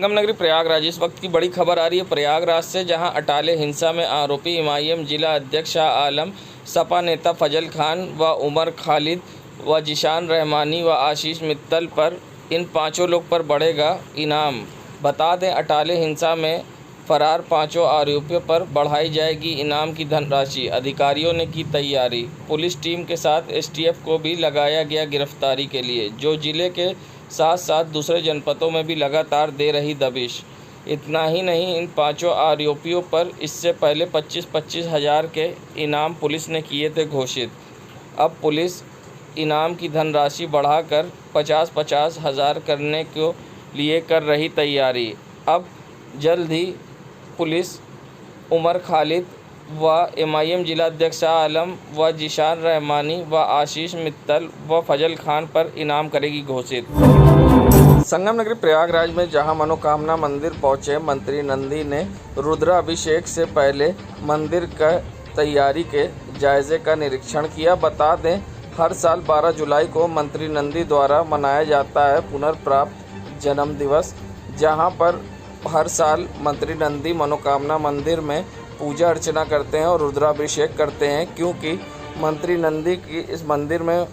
संगम नगरी प्रयागराज। इस वक्त की बड़ी खबर आ रही है प्रयागराज से, जहां अटाले हिंसा में आरोपी एमआईएम जिला अध्यक्ष शाह आलम, सपा नेता फजल खान व उमर खालिद व जिशान रहमानी व आशीष मित्तल पर इन पाँचों लोग पर बढ़ेगा इनाम। बता दें, अटाले हिंसा में फरार पाँचों आरोपियों पर बढ़ाई जाएगी इनाम की धनराशि। अधिकारियों ने की तैयारी। पुलिस टीम के साथ एसटीएफ को भी लगाया गया गिरफ्तारी के लिए, जो जिले के साथ साथ दूसरे जनपदों में भी लगातार दे रही दबिश। इतना ही नहीं, इन पाँचों आरोपियों पर इससे पहले 25-25 हज़ार के इनाम पुलिस ने किए थे घोषित। अब पुलिस इनाम की धनराशि बढ़ाकर 50-50 हज़ार करने के लिए कर रही तैयारी। अब जल्द ही पुलिस उमर खालिद व एमआईएम जिला अध्यक्ष शाह आलम व जिशान रहमानी व आशीष मित्तल व फजल खान पर इनाम करेगी घोषित। संगम नगरी प्रयागराज में जहां मनोकामना मंदिर पहुंचे मंत्री नंदी ने रुद्राभिषेक से पहले मंदिर का तैयारी के जायजे का निरीक्षण किया। बता दें, हर साल 12 जुलाई को मंत्री नंदी द्वारा मनाया जाता है पुनर्प्राप्त जन्म दिवस, जहां पर हर साल मंत्री नंदी मनोकामना मंदिर में पूजा अर्चना करते हैं और रुद्राभिषेक करते हैं, क्योंकि मंत्री नंदी की इस मंदिर में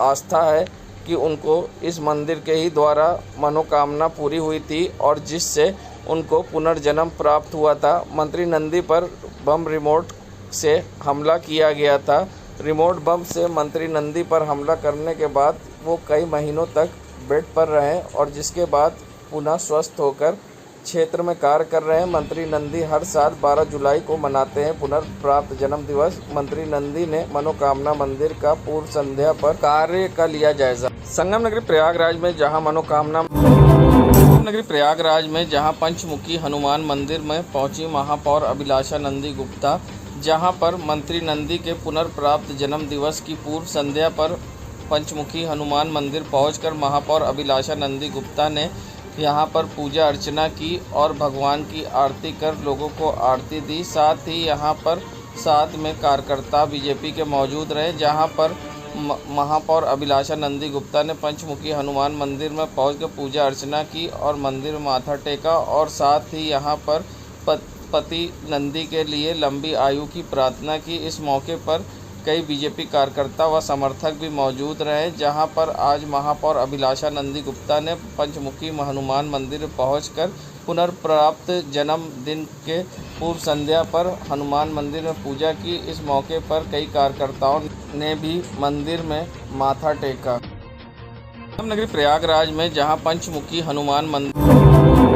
आस्था है कि उनको इस मंदिर के ही द्वारा मनोकामना पूरी हुई थी और जिससे उनको पुनर्जन्म प्राप्त हुआ था। मंत्री नंदी पर बम रिमोट से हमला किया गया था। रिमोट बम से मंत्री नंदी पर हमला करने के बाद वो कई महीनों तक बेड पर रहे और जिसके बाद पुनः स्वस्थ होकर क्षेत्र में कार्य कर रहे हैं। मंत्री नंदी हर साल 12 जुलाई को मनाते हैं पुनर्प्राप्त जन्म दिवस। मंत्री नंदी ने मनोकामना मंदिर का पूर्व संध्या पर कार्य का लिया जायजा। संगम नगरी प्रयागराज में जहां पंचमुखी हनुमान मंदिर में पहुंची महापौर अभिलाषा नंदी गुप्ता, जहां पर मंत्री नंदी के पुनर्प्राप्त जन्म दिवस की पूर्व संध्या पर पंचमुखी हनुमान मंदिर पहुंचकर महापौर अभिलाषा नंदी गुप्ता ने यहाँ पर पूजा अर्चना की और भगवान की आरती कर लोगों को आरती दी। साथ ही यहाँ पर साथ में कार्यकर्ता बीजेपी के मौजूद रहे, जहाँ पर महापौर अभिलाषा नंदी गुप्ता ने पंचमुखी हनुमान मंदिर में पहुंचकर पूजा अर्चना की और मंदिर में माथा टेका और साथ ही यहाँ पर पति नंदी के लिए लंबी आयु की प्रार्थना की। इस मौके पर कई बीजेपी कार्यकर्ता व समर्थक भी मौजूद रहे, जहां पर आज महापौर अभिलाषा नंदी गुप्ता ने पंचमुखी हनुमान मंदिर पहुंचकर पुनर्प्राप्त जन्म दिन के पूर्व संध्या पर हनुमान मंदिर में पूजा की। इस मौके पर कई कार्यकर्ताओं ने भी मंदिर में माथा टेका। संगम नगरी प्रयागराज में जहां पंचमुखी हनुमान मंदिर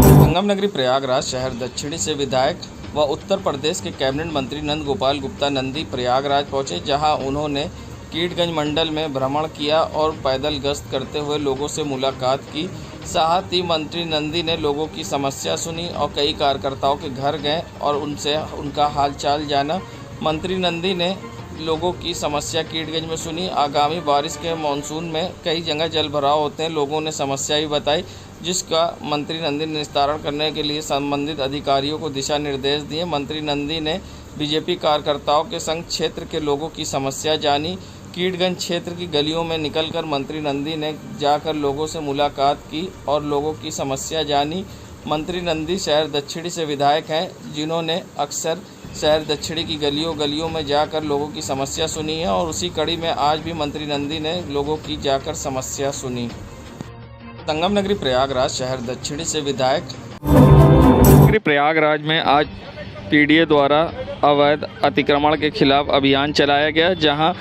संगम नगरी प्रयागराज शहर दक्षिणी से विधायक व उत्तर प्रदेश के कैबिनेट मंत्री नंद गोपाल गुप्ता नंदी प्रयागराज पहुंचे, जहां उन्होंने कीटगंज मंडल में भ्रमण किया और पैदल गश्त करते हुए लोगों से मुलाकात की। साथ ही मंत्री नंदी ने लोगों की समस्या सुनी और कई कार्यकर्ताओं के घर गए और उनसे उनका हालचाल जाना। मंत्री नंदी ने लोगों की समस्या कीटगंज में सुनी। आगामी बारिश के मानसून में कई जगह जल भराव होते हैं, लोगों ने समस्या भी बताई, जिसका मंत्री नंदी ने निस्तारण करने के लिए संबंधित अधिकारियों को दिशा निर्देश दिए। मंत्री नंदी ने बीजेपी कार्यकर्ताओं के संग क्षेत्र के लोगों की समस्या जानी। कीटगंज क्षेत्र की गलियों में निकलकर मंत्री नंदी ने जाकर लोगों से मुलाकात की और लोगों की समस्या जानी। मंत्री नंदी शहर दक्षिणी से विधायक हैं, जिन्होंने अक्सर शहर दक्षिणी की गलियों में जाकर लोगों की समस्या सुनी है और उसी कड़ी में आज भी मंत्री नंदी ने लोगों की जाकर समस्या सुनी। संगम नगरी प्रयागराज शहर दक्षिणी से विधायक नगरी प्रयागराज में आज पीडीए द्वारा अवैध अतिक्रमण के खिलाफ अभियान चलाया गया, जहां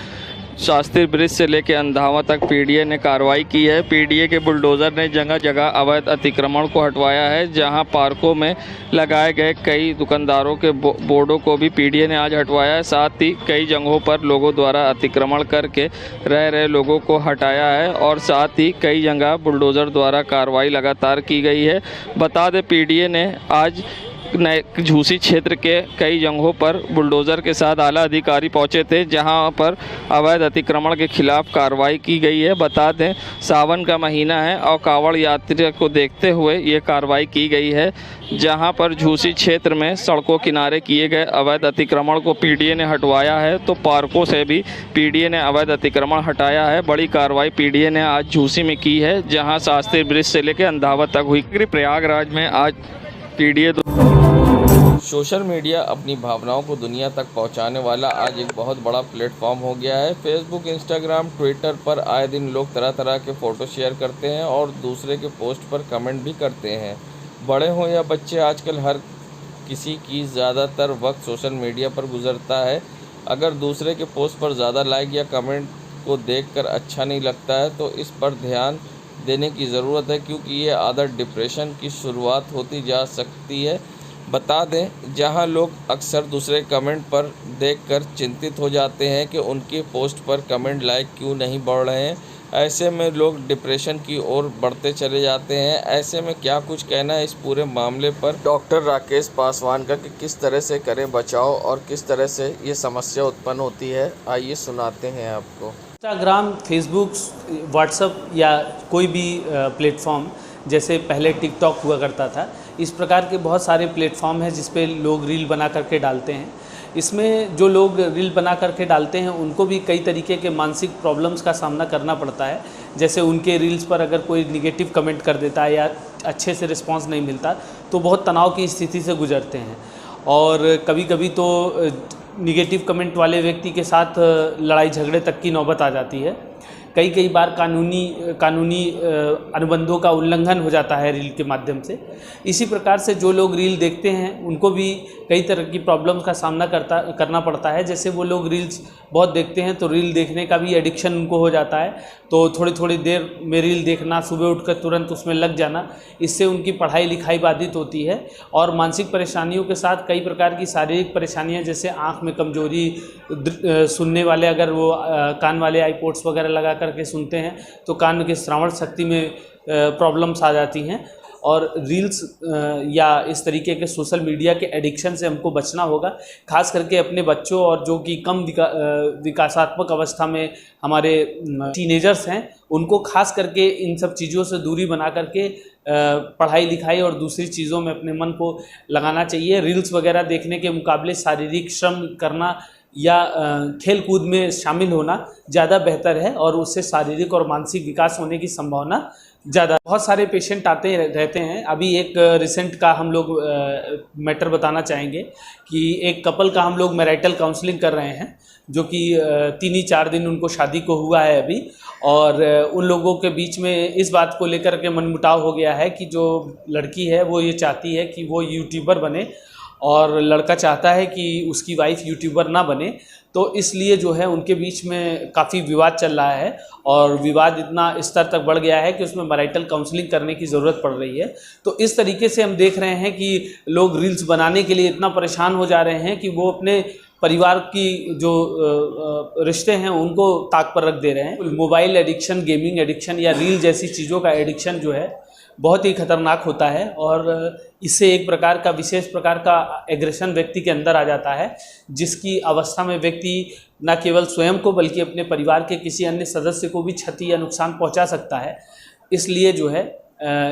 शास्त्री ब्रिज से लेकर अंधावा तक पीडीए ने कार्रवाई की है। पीडीए के बुलडोज़र ने जगह जगह अवैध अतिक्रमण को हटवाया है, जहां पार्कों में लगाए गए कई दुकानदारों के बोर्डों को भी पीडीए ने आज हटवाया है। साथ ही कई जगहों पर लोगों द्वारा अतिक्रमण करके रह रहे लोगों को हटाया है और साथ ही कई जगह बुलडोज़र द्वारा कार्रवाई लगातार की गई है। बता दें, पीडीए ने आज झूसी क्षेत्र के कई जगहों पर बुलडोज़र के साथ आला अधिकारी पहुंचे थे, जहां पर अवैध अतिक्रमण के खिलाफ कार्रवाई की गई है। बता दें, सावन का महीना है और कांवड़ यात्रा को देखते हुए ये कार्रवाई की गई है, जहां पर झूसी क्षेत्र में सड़कों किनारे किए गए अवैध अतिक्रमण को पीडीए ने हटवाया है, तो पार्कों से भी पीडीए ने अवैध अतिक्रमण हटाया है। बड़ी कार्रवाई पीडीए ने आज झूसी में की है, जहां शास्त्री ब्रिज से लेकर अंधावा तक हुई। प्रयागराज में आज पीडीए सोशल मीडिया अपनी भावनाओं को दुनिया तक पहुंचाने वाला आज एक बहुत बड़ा प्लेटफॉर्म हो गया है। फेसबुक, इंस्टाग्राम, ट्विटर पर आए दिन लोग तरह तरह के फ़ोटो शेयर करते हैं और दूसरे के पोस्ट पर कमेंट भी करते हैं। बड़े हों या बच्चे, आजकल हर किसी की ज़्यादातर वक्त सोशल मीडिया पर गुजरता है। अगर दूसरे के पोस्ट पर ज़्यादा लाइक या कमेंट को देखकर अच्छा नहीं लगता है तो इस पर ध्यान देने की ज़रूरत है, क्योंकि ये आदत डिप्रेशन की शुरुआत होती जा सकती है। बता दें, जहां लोग अक्सर दूसरे कमेंट पर देखकर चिंतित हो जाते हैं कि उनके पोस्ट पर कमेंट लाइक क्यों नहीं बढ़ रहे हैं, ऐसे में लोग डिप्रेशन की ओर बढ़ते चले जाते हैं। ऐसे में क्या कुछ कहना है इस पूरे मामले पर डॉक्टर राकेश पासवान का कि किस तरह से करें बचाव और किस तरह से ये समस्या उत्पन्न होती है, आइए सुनाते हैं आपको। इंस्टाग्राम, फेसबुक, व्हाट्सएप या कोई भी प्लेटफॉर्म, जैसे पहले टिकटॉक हुआ करता था, इस प्रकार के बहुत सारे प्लेटफॉर्म हैं जिस पे लोग रील बना करके डालते हैं। इसमें जो लोग रील बना करके डालते हैं उनको भी कई तरीके के मानसिक प्रॉब्लम्स का सामना करना पड़ता है। जैसे उनके रील्स पर अगर कोई निगेटिव कमेंट कर देता है या अच्छे से रिस्पांस नहीं मिलता तो बहुत तनाव की स्थिति से गुजरते हैं, और कभी कभी तो निगेटिव कमेंट वाले व्यक्ति के साथ लड़ाई झगड़े तक की नौबत आ जाती है। कई बार कानूनी अनुबंधों का उल्लंघन हो जाता है रील के माध्यम से। इसी प्रकार से जो लोग रील देखते हैं उनको भी कई तरह की प्रॉब्लम्स का सामना करना पड़ता है। जैसे वो लोग रील्स बहुत देखते हैं तो रील देखने का भी एडिक्शन उनको हो जाता है, तो थोड़ी देर में रील देखना, सुबह उठकर तुरंत उसमें लग जाना, इससे उनकी पढ़ाई लिखाई बाधित होती है। और मानसिक परेशानियों के साथ कई प्रकार की शारीरिक परेशानियां, जैसे आँख में कमजोरी, सुनने वाले अगर वो कान वाले आईपोड्स वगैरह लगा करके सुनते हैं तो कान के श्रवण शक्ति में प्रॉब्लम्स आ जाती हैं। और रील्स या इस तरीके के सोशल मीडिया के एडिक्शन से हमको बचना होगा, खास करके अपने बच्चों और जो कि कम विकासात्मक अवस्था में हमारे टीनेजर्स हैं उनको खास करके इन सब चीज़ों से दूरी बना करके पढ़ाई लिखाई और दूसरी चीज़ों में अपने मन को लगाना चाहिए। रील्स वगैरह देखने के मुकाबले शारीरिक श्रम करना या खेल कूद में शामिल होना ज़्यादा बेहतर है और उससे शारीरिक और मानसिक विकास होने की संभावना ज़्यादा। बहुत सारे पेशेंट आते रहते हैं। अभी एक रिसेंट का हम लोग मैटर बताना चाहेंगे कि एक कपल का हम लोग मैरिटल काउंसलिंग कर रहे हैं, जो कि 3 ही 4 दिन उनको शादी को हुआ है अभी, और उन लोगों के बीच में इस बात को लेकर के मनमुटाव हो गया है कि जो लड़की है वो ये चाहती है कि वो यूट्यूबर बने और लड़का चाहता है कि उसकी वाइफ यूट्यूबर ना बने। तो इसलिए जो है उनके बीच में काफ़ी विवाद चल रहा है और विवाद इतना स्तर तक बढ़ गया है कि उसमें मैरिटल काउंसलिंग करने की ज़रूरत पड़ रही है। तो इस तरीके से हम देख रहे हैं कि लोग रील्स बनाने के लिए इतना परेशान हो जा रहे हैं कि वो अपने परिवार की जो रिश्ते हैं उनको ताक पर रख दे रहे हैं। मोबाइल एडिक्शन, गेमिंग एडिक्शन या रील जैसी चीज़ों का एडिक्शन जो है बहुत ही खतरनाक होता है और इससे एक प्रकार का विशेष प्रकार का एग्रेशन व्यक्ति के अंदर आ जाता है, जिसकी अवस्था में व्यक्ति न केवल स्वयं को बल्कि अपने परिवार के किसी अन्य सदस्य को भी क्षति या नुकसान पहुंचा सकता है। इसलिए जो है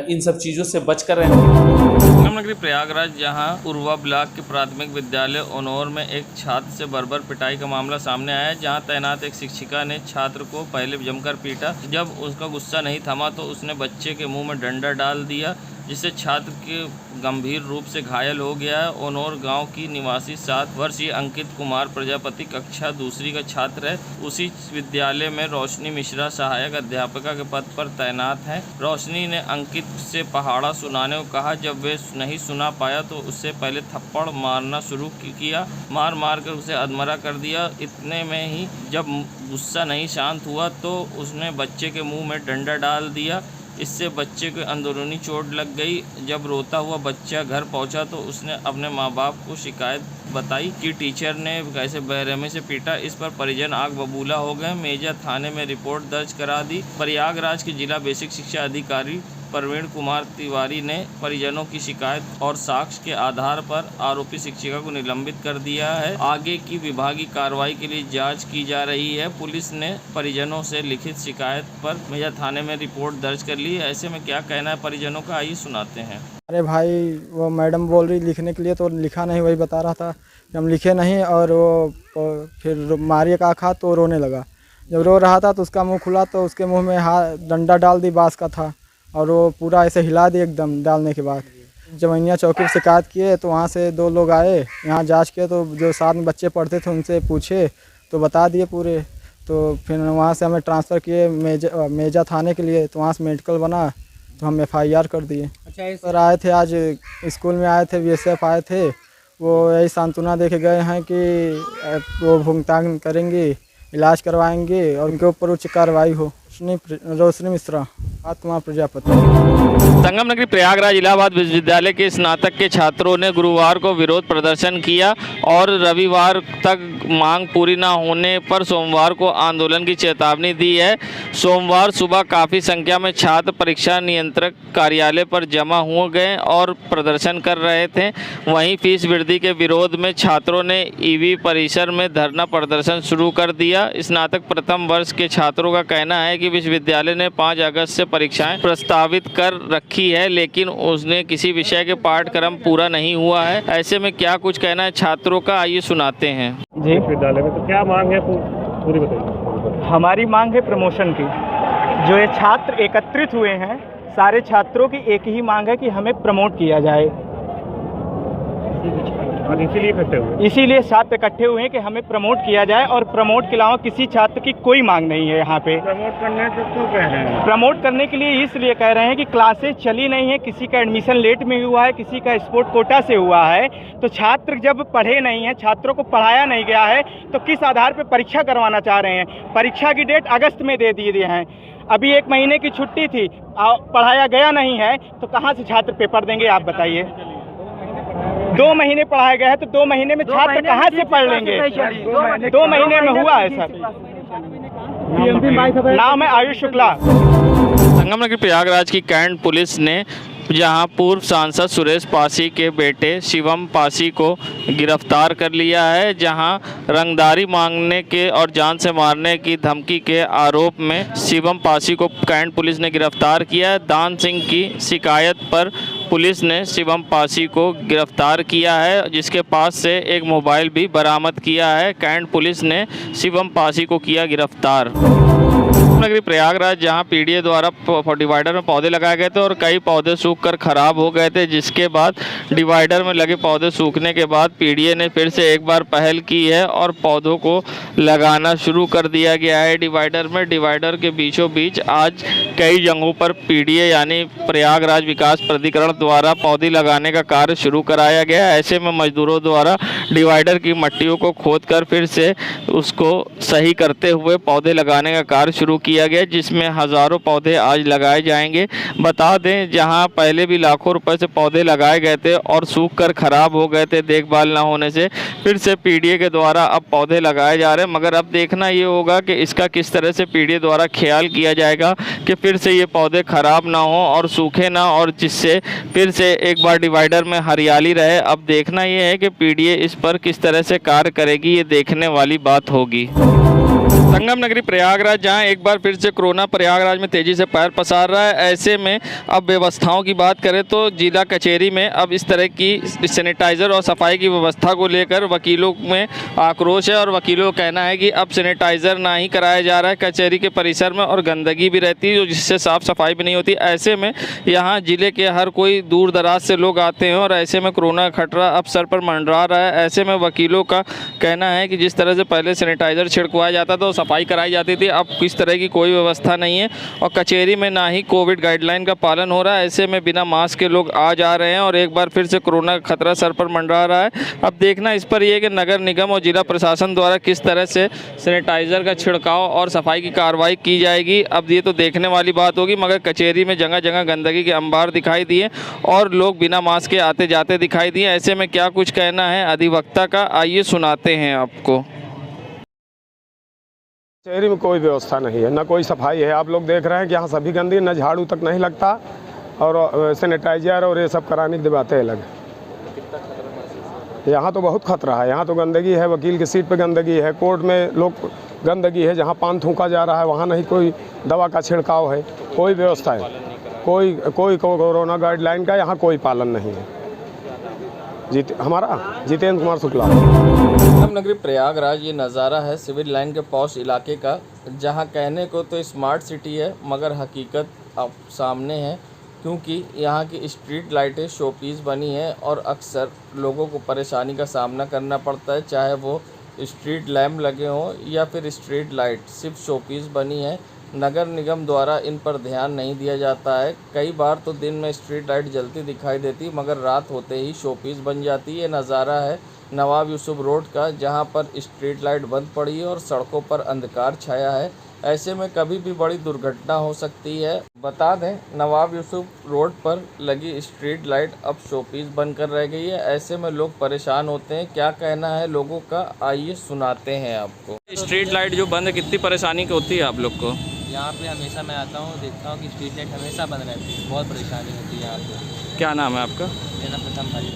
इन सब चीज़ों से बचकर रहना। नगरी प्रयागराज, जहां उर्वा ब्लॉक के प्राथमिक विद्यालय ओनोर में एक छात्र से बर्बर पिटाई का मामला सामने आया है, जहां तैनात एक शिक्षिका ने छात्र को पहले जमकर पीटा। जब उसका गुस्सा नहीं थमा तो उसने बच्चे के मुंह में डंडा डाल दिया, जिससे छात्र के गंभीर रूप से घायल हो गया है। ओनोर गांव की निवासी 7 वर्षीय अंकित कुमार प्रजापति कक्षा 2 का छात्र है। उसी विद्यालय में रोशनी मिश्रा सहायक अध्यापिका के पद पर तैनात है। रोशनी ने अंकित से पहाड़ा सुनाने को कहा। जब वे नहीं सुना पाया तो उससे पहले थप्पड़ मारना शुरू किया, मार कर उसे अधमरा कर दिया। इतने में ही जब गुस्सा नहीं शांत हुआ तो उसने बच्चे के मुंह में डंडा डाल दिया। इससे बच्चे को अंदरूनी चोट लग गई। जब रोता हुआ बच्चा घर पहुंचा तो उसने अपने माँ बाप को शिकायत बताई कि टीचर ने कैसे बेरहमी से पीटा। इस पर परिजन आग बबूला हो गए। मेजा थाने में रिपोर्ट दर्ज करा दी। प्रयागराज के जिला बेसिक शिक्षा अधिकारी प्रवीण कुमार तिवारी ने परिजनों की शिकायत और साक्ष्य के आधार पर आरोपी शिक्षिका को निलंबित कर दिया है। आगे की विभागीय कार्रवाई के लिए जांच की जा रही है। पुलिस ने परिजनों से लिखित शिकायत पर मेजा थाने में रिपोर्ट दर्ज कर ली है। ऐसे में क्या कहना है परिजनों का, आइए सुनाते हैं। अरे भाई, वो मैडम बोल रही लिखने के लिए, तो लिखा नहीं, वही बता रहा था कि हम लिखे नहीं। और वो फिर मारिए का खा तो रोने लगा। जब रो रहा था तो उसका मुंह खुला तो उसके मुंह में हाथ डंडा डाल दी, बांस का था, और वो पूरा ऐसे हिला दी एकदम। डालने के बाद जमैया चौकी पर शिकायत किए तो वहाँ से 2 लोग आए, यहाँ जांच किए तो जो साथ में बच्चे पढ़ते थे उनसे पूछे तो बता दिए पूरे। तो फिर वहाँ से हमें ट्रांसफ़र किए मेजा थाने के लिए, तो वहाँ से मेडिकल बना तो हम FIR कर दिए। अच्छा, सर आए थे आज स्कूल में, आए थे BSF आए थे, वो यही सांत्वना दे के गए हैं कि वो भुगतान करेंगे, इलाज करवाएंगे और उनके ऊपर उच्च कार्रवाई हो। रोशनी मिश्रा, आत्मा प्रजापति। संगम नगरी प्रयागराज इलाहाबाद विश्वविद्यालय के स्नातक के छात्रों ने गुरुवार को विरोध प्रदर्शन किया और रविवार तक मांग पूरी न होने पर सोमवार को आंदोलन की चेतावनी दी है। सोमवार सुबह काफ़ी संख्या में छात्र परीक्षा नियंत्रक कार्यालय पर जमा हो गए और प्रदर्शन कर रहे थे। वहीं फीस वृद्धि के विरोध में छात्रों ने EV परिसर में धरना प्रदर्शन शुरू कर दिया। स्नातक प्रथम वर्ष के छात्रों का कहना है कि विश्वविद्यालय ने 5 अगस्त से परीक्षाएं प्रस्तावित कर रखी है, लेकिन उसने किसी विषय के पाठ्यक्रम पूरा नहीं हुआ है। ऐसे में क्या कुछ कहना है छात्रों का, आइए सुनाते हैं। जी, विश्वविद्यालय में तो क्या मांग है, पूरी बताइए। हमारी मांग है प्रमोशन की। जो ये छात्र एकत्रित हुए हैं, सारे छात्रों की एक ही मांग है कि हमें प्रमोट किया जाए। इसीलिए छात्र इकट्ठे हुए हैं कि हमें प्रमोट किया जाए, और प्रमोट के अलावा किसी छात्र की कोई मांग नहीं है यहाँ पे। प्रमोट करने तो क्यों कह रहे हैं? प्रमोट करने के लिए इसलिए कह रहे हैं कि क्लासेस चली नहीं है, किसी का एडमिशन लेट में हुआ है, किसी का स्पोर्ट कोटा से हुआ है। तो छात्र जब पढ़े नहीं हैं, छात्रों को पढ़ाया नहीं गया है, तो किस आधार पर परीक्षा करवाना चाह रहे हैं? परीक्षा की डेट अगस्त में दे दिए हैं। अभी 1 महीने की छुट्टी थी, पढ़ाया गया नहीं है, तो कहाँ से छात्र पेपर देंगे, आप बताइए। 2 महीने पढ़ाया गया है तो 2 महीने में छात्र कहाँ से पढ़ लेंगे? 2 महीने में हुआ है सर। नाम है आयुष शुक्ला। संगम नगरी प्रयागराज की कैंट पुलिस ने जहां पूर्व सांसद सुरेश पासी के बेटे शिवम पासी को गिरफ्तार कर लिया है, जहां रंगदारी मांगने के और जान से मारने की धमकी के आरोप में शिवम पासी को कैंट पुलिस ने गिरफ्तार किया है। दान सिंह की शिकायत पर पुलिस ने शिवम पासी को गिरफ्तार किया है, जिसके पास से एक मोबाइल भी बरामद किया है। कैंट पुलिस ने शिवम पासी को किया गिरफ्तार। नगरी प्रयागराज जहां PDA द्वारा डिवाइडर में पौधे लगाए गए थे और कई पौधे सूखकर खराब हो गए थे, जिसके बाद डिवाइडर में लगे पौधे सूखने के बाद PDA ने फिर से एक बार पहल की है और पौधों को लगाना शुरू कर दिया गया है डिवाइडर में। डिवाइडर के बीचों बीच आज कई जगहों पर PDA यानी प्रयागराज विकास प्राधिकरण द्वारा पौधे लगाने का कार्य शुरू कराया गया। ऐसे में मजदूरों द्वारा डिवाइडर की मट्टियों को खोदकर फिर से उसको सही करते हुए पौधे लगाने का कार्य शुरू किया गया, जिसमें हज़ारों पौधे आज लगाए जाएंगे। बता दें, जहां पहले भी लाखों रुपए से पौधे लगाए गए थे और सूखकर खराब हो गए थे देखभाल ना होने से, फिर से PDA के द्वारा अब पौधे लगाए जा रहे हैं। मगर अब देखना ये होगा कि इसका किस तरह से PDA द्वारा ख्याल किया जाएगा कि फिर से ये पौधे खराब ना हो और सूखे ना, और जिससे फिर से एक बार डिवाइडर में हरियाली रहे। अब देखना ये है कि PDA इस पर किस तरह से कार्य करेगी, ये देखने वाली बात होगी। संगम नगरी प्रयागराज जहां एक बार फिर से कोरोना प्रयागराज में तेज़ी से पैर पसार रहा है, ऐसे में अब व्यवस्थाओं की बात करें तो जिला कचहरी में अब इस तरह की सैनिटाइज़र और सफाई की व्यवस्था को लेकर वकीलों में आक्रोश है और वकीलों का कहना है कि अब सैनिटाइज़र ना ही कराया जा रहा है कचहरी के परिसर में, और गंदगी भी रहती है जिससे साफ़ सफाई भी नहीं होती। ऐसे में यहाँ जिले के हर कोई दूर दराज से लोग आते हैं और ऐसे में कोरोना का खतरा अब सर पर मंडरा रहा है। ऐसे में वकीलों का कहना है कि जिस तरह से पहले सैनिटाइज़र छिड़कवाया जाता था, सफाई कराई जाती थी, अब किस तरह की कोई व्यवस्था नहीं है और कचहरी में ना ही कोविड गाइडलाइन का पालन हो रहा है। ऐसे में बिना मास्क के लोग आ जा रहे हैं और एक बार फिर से कोरोना का खतरा सर पर मंडरा रहा है। अब देखना इस पर यह कि नगर निगम और जिला प्रशासन द्वारा किस तरह से सैनिटाइज़र का छिड़काव और सफाई की कार्रवाई की जाएगी, अब ये तो देखने वाली बात होगी। मगर कचहरी में जगह जगह गंदगी के अंबार दिखाई दिए और लोग बिना मास्क के आते जाते दिखाई दिए। ऐसे में क्या कुछ कहना है अधिवक्ता का, आइए सुनाते हैं आपको। कचहरी में कोई व्यवस्था नहीं है, ना कोई सफाई है। आप लोग देख रहे हैं कि यहाँ सभी गंदगी, न झाड़ू तक नहीं लगता, और सैनिटाइजर और ये सब कराने की बातें अलग है। यहाँ तो बहुत खतरा है, यहाँ तो गंदगी है, वकील की सीट पे गंदगी है, कोर्ट में लोग गंदगी है, जहाँ पान थूका जा रहा है वहाँ नहीं कोई दवा का छिड़काव है, कोई व्यवस्था है, कोई कोरोना गाइडलाइन का यहाँ कोई पालन नहीं है। हमारा जितेंद्र कुमार शुक्ला। नगरी प्रयागराज ये नज़ारा है सिविल लाइन के पॉश इलाके का, जहाँ कहने को तो स्मार्ट सिटी है मगर हकीकत अब सामने है, क्योंकि यहाँ की स्ट्रीट लाइटें शोपीस बनी हैं और अक्सर लोगों को परेशानी का सामना करना पड़ता है, चाहे वो स्ट्रीट लैम्प लगे हों या फिर स्ट्रीट लाइट सिर्फ शोपीस बनी है। नगर निगम द्वारा इन पर ध्यान नहीं दिया जाता है। कई बार तो दिन में स्ट्रीट लाइट जलती दिखाई देती मगर रात होते ही शोपीस बन जाती। ये नज़ारा है नवाब यूसुफ रोड का, जहां पर स्ट्रीट लाइट बंद पड़ी है और सड़कों पर अंधकार छाया है। ऐसे में कभी भी बड़ी दुर्घटना हो सकती है। बता दें, नवाब यूसुफ रोड पर लगी स्ट्रीट लाइट अब शोपीस बनकर रह गई है। ऐसे में लोग परेशान होते हैं। क्या कहना है लोगों का, आइए सुनाते हैं आपको। स्ट्रीट लाइट जो बंद है, कितनी परेशानी होती है आप लोग को? यहाँ पे हमेशा मैं आता हूँ, देखता हूँ कि स्ट्रीट लाइट हमेशा बंद रहती है, बहुत परेशानी होती है यहाँ पे। क्या नाम है आपका? मेरा प्रथम भाई।